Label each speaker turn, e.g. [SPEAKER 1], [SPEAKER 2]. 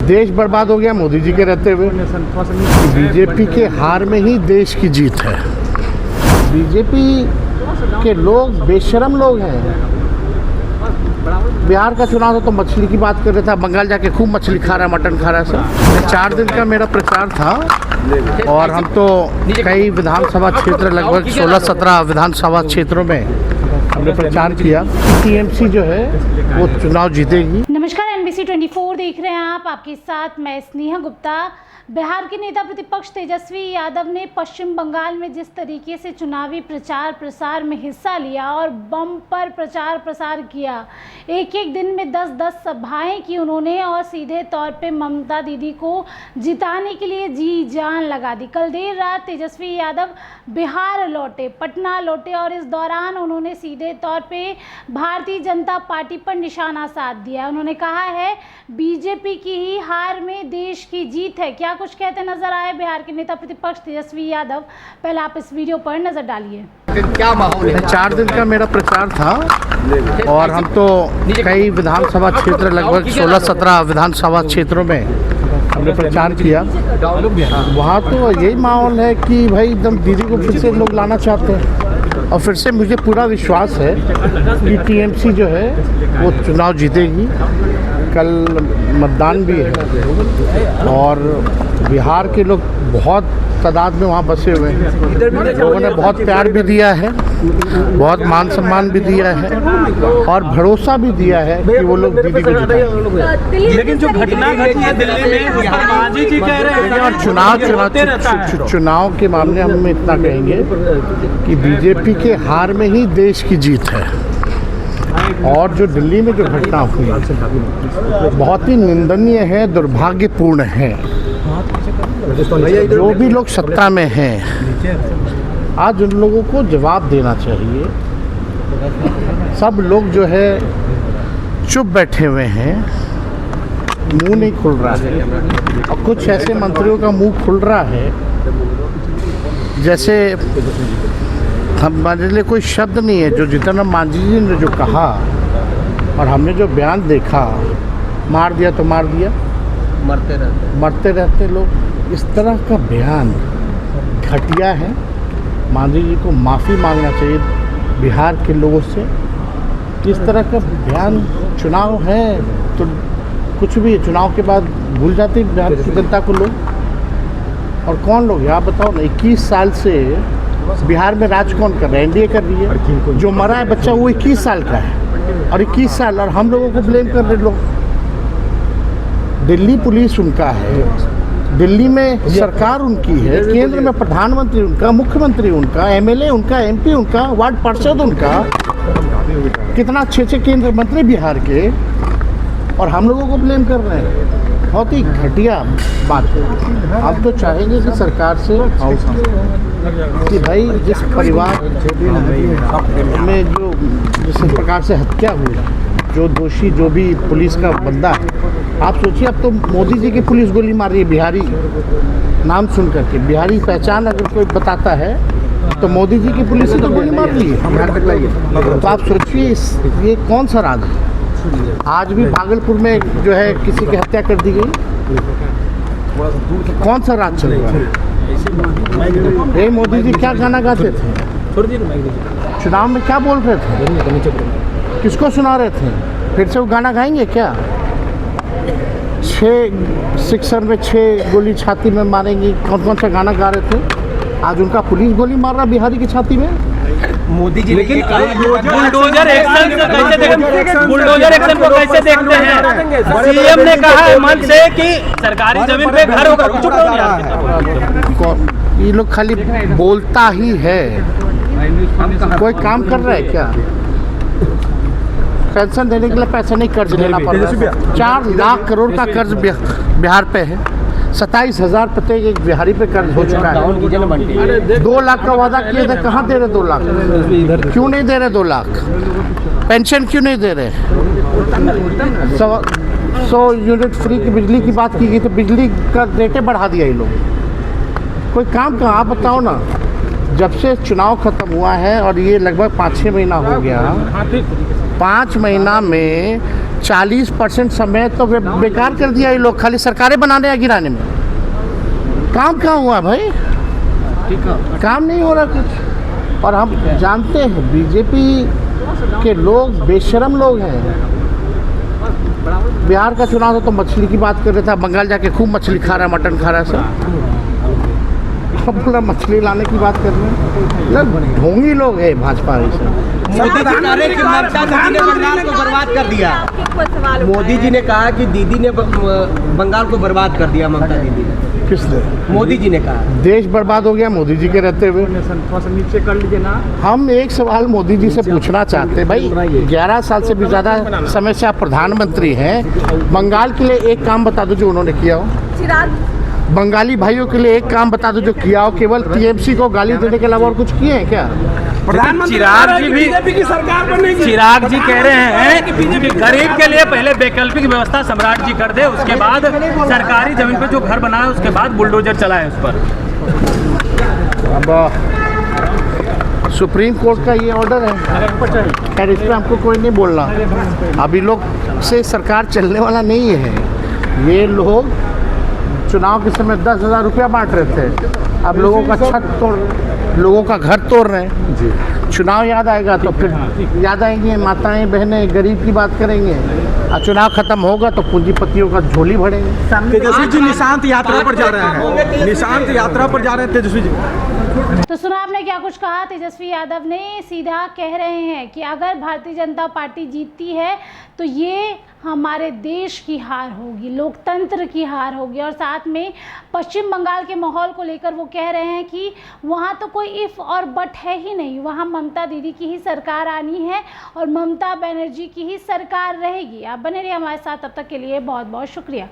[SPEAKER 1] देश बर्बाद हो गया मोदी जी के रहते हुए। बीजेपी के हार में ही देश की जीत है। बीजेपी के लोग बेशरम लोग हैं। बिहार का चुनाव तो मछली की बात कर रहा था, बंगाल जाके खूब मछली खा रहा, मटन खा रहा है। 4 दिन का मेरा प्रचार था और हम तो कई विधानसभा क्षेत्र, लगभग 16-17 विधानसभा क्षेत्रों में हमने प्रचार किया। टीएमसी जो है वो चुनाव जीतेगी।
[SPEAKER 2] नमस्कार, NBC 24 देख रहे हैं आप। आपके साथ मैं स्नेहा गुप्ता। बिहार के नेता प्रतिपक्ष तेजस्वी यादव ने पश्चिम बंगाल में जिस तरीके से चुनावी प्रचार प्रसार में हिस्सा लिया और बम्पर प्रचार प्रसार किया, एक दिन में 10-10 सभाएं की उन्होंने और सीधे तौर पे ममता दीदी को जिताने के लिए जी जान लगा दी। कल देर रात तेजस्वी यादव बिहार लौटे, पटना लौटे और इस दौरान उन्होंने सीधे तौर पे भारतीय जनता पार्टी पर निशाना साध दिया। उन्होंने कहा है बीजेपी की ही हार में देश की जीत है। क्या कुछ कहते नजर आए बिहार के नेता प्रतिपक्ष तेजस्वी यादव, पहले आप इस वीडियो पर नजर डालिए।
[SPEAKER 1] क्या माहौल है? 4 दिन का मेरा प्रचार था और हम तो कई विधानसभा क्षेत्र, लगभग 16-17 विधानसभा क्षेत्रों में हमने प्रचार किया। वहाँ तो यही माहौल है कि भाई एकदम दीदी को फिर से लोग लाना चाहते हैं और फिर से मुझे पूरा विश्वास है कि टीएमसी जो है वो चुनाव जीतेगी। कल मतदान भी है और बिहार के लोग बहुत तादाद में वहाँ बसे हुए हैं। लोगों ने बहुत प्यार भी दिया है, बहुत मान सम्मान भी दिया है और भरोसा भी दिया है कि वो लोग दीदी को जिताएंगे।
[SPEAKER 3] लेकिन जो घटना घटी है दिल्ली में, मांझी जी कह रहे हैं
[SPEAKER 1] और चुनाव के मामले हम इतना कहेंगे कि बीजेपी के हार में ही देश की जीत है। और जो दिल्ली में जो घटना हुई बहुत ही निंदनीय है, दुर्भाग्यपूर्ण है। जो भी लोग सत्ता में हैं आज उन लोगों को जवाब देना चाहिए। सब लोग जो है चुप बैठे हुए हैं, मुंह नहीं खुल रहा है और कुछ ऐसे मंत्रियों का मुंह खुल रहा है जैसे हमारे लिए कोई शब्द नहीं है। जो जितना मांझी जी ने जो कहा और हमने जो बयान देखा, मार दिया तो मार दिया, मरते रहते लोग, इस तरह का बयान घटिया है। मांझी जी को माफ़ी मांगना चाहिए बिहार के लोगों से। इस तरह का बयान, चुनाव है तो कुछ भी चुनाव के बाद भूल जाते हैं बिहार की जनता को लोग। और कौन लोग, आप बताओ ना, 21 साल से बिहार में राज कौन कर रहा है? एनडीए कर रही है। जो मरा है बच्चा वो 21 साल का है और 21 साल और हम लोगों को ब्लेम कर रहे लोग। दिल्ली पुलिस उनका है, दिल्ली में सरकार उनकी है, केंद्र में प्रधानमंत्री उनका, मुख्यमंत्री उनका, एमएलए उनका, एमपी उनका, वार्ड पार्षद उनका, कितना अच्छे केंद्र मंत्री बिहार के, और हम लोगों को ब्लेम कर रहे हैं। बहुत ही घटिया बात है। हम तो चाहेंगे कि सरकार से कि भाई जिस परिवार में जो जिस प्रकार से हत्या हुई, जो दोषी, जो भी पुलिस का बंदा है, आप सोचिए अब तो मोदी जी की पुलिस गोली मार रही है बिहारी नाम सुन करके। बिहारी पहचान अगर कोई बताता है तो मोदी जी की पुलिस से तो गोली मार रही है। तो आप सोचिए ये कौन सा राज है? आज भी भागलपुर में जो है किसी की हत्या कर दी गई, कौन सा राज चल रहा है? ये मोदी जी क्या गाना गाते थे? चुनाव में क्या बोल रहे थे? किसको सुना रहे थे? फिर से वो गाना गाएंगे क्या? 6 सिक्सर में 6 गोली छाती में मारेंगी, कौन सा गाना गा रहे थे? आज उनका पुलिस गोली मार रहा बिहारी की छाती में।
[SPEAKER 3] मोदी जी लेकिन बुलडोजर एक्शन को कैसे देखते हैं? सीएम ने कहा है मंच से कि सरकारी जमीन पे घर होगा।
[SPEAKER 1] ये लोग खाली बोलता ही है, कोई काम कर रहा है क्या? पेंशन देने के लिए पैसे नहीं, कर्ज लेना पड़ रहा है। 4 लाख करोड़ का कर्ज बिहार पे है। 27,000 प्रत्येक एक बिहारी पे कर्ज हो चुका है। 2 लाख का वादा किए थे, कहाँ दे रहे 2 लाख? क्यों नहीं दे रहे 2 लाख? पेंशन क्यों नहीं दे रहे? 100 यूनिट फ्री की बिजली की बात की गई तो बिजली का रेटें बढ़ा दिया ये लोग। कोई काम कहाँ, आप बताओ ना। जब से चुनाव खत्म हुआ है और ये लगभग 5-6 महीना हो गया, 5 महीना में 40% समय तो बेकार कर दिया ये लोग, खाली सरकारें बनाने या गिराने में। काम कहाँ हुआ भाई? काम नहीं हो रहा कुछ। और हम जानते हैं बीजेपी के लोग बेशरम लोग हैं। बिहार का चुनाव था तो मछली की बात कर रहा था, बंगाल जाके खूब मछली खा रहा, मटन खा रहा सब। अब पूरा मछली लाने की बात कर रहे हैं। ढोंगी लोग हैं भाजपा ऐसे।
[SPEAKER 4] मोदी जी कह रहे कि ममता दीदी ने बंगाल को बर्बाद कर दिया। मोदी जी ने कहा कि दीदी ने बंगाल को बर्बाद कर दिया, ममता दीदी ने।
[SPEAKER 1] किसने?
[SPEAKER 4] मोदी जी ने कहा।
[SPEAKER 1] देश बर्बाद हो गया मोदी जी के रहते हुए।
[SPEAKER 3] नीचे कर लीजिए ना।
[SPEAKER 1] हम एक सवाल मोदी जी से पूछना चाहते हैं भाई, 11 साल से भी ज़्यादा समय से आप प्रधानमंत्री हैं, बंगाल के लिए एक काम बता दो जो उन्होंने किया हो। बंगाली भाइयों के लिए एक काम बता दो जो किया हो। केवल टीएमसी को गाली देने के अलावा और कुछ किए हैं क्या?
[SPEAKER 3] चिराग जी भी चिराग जी कह रहे हैं कि गरीब के लिए पहले वैकल्पिक व्यवस्था सम्राट जी कर दे, उसके बाद सरकारी जमीन पे जो घर बनाए उसके बाद बुलडोजर चलाए उस पर।
[SPEAKER 1] अब सुप्रीम कोर्ट का ये ऑर्डर है, खैर इस पर हमको कोई नहीं बोलना। अभी लोग से सरकार चलने वाला नहीं है। ये लोग चुनाव के समय 10,000 रुपया बांट रहे थे, अब लोगों का छत तोड़, लोगों का घर तोड़ रहे हैं जी। चुनाव याद आएगा तो फिर याद आएंगे माताएं बहनें, गरीब की बात करेंगे। और चुनाव खत्म होगा तो पूंजीपतियों का झोली भरेंगे।
[SPEAKER 4] तेजस्वी जी निशांत यात्रा पर जा रहे हैं, निशांत यात्रा पर जा रहे हैं तेजस्वी जी।
[SPEAKER 2] तो सुना आपने क्या कुछ कहा। तेजस्वी यादव ने सीधा कह रहे हैं कि अगर भारतीय जनता पार्टी जीतती है तो ये हमारे देश की हार होगी, लोकतंत्र की हार होगी। और साथ में पश्चिम बंगाल के माहौल को लेकर वो कह रहे हैं कि वहाँ तो कोई इफ़ और बट है ही नहीं, वहाँ ममता दीदी की ही सरकार आनी है और ममता बनर्जी की ही सरकार रहेगी। आप बने रहिए हमारे साथ, तब तक के लिए बहुत बहुत शुक्रिया।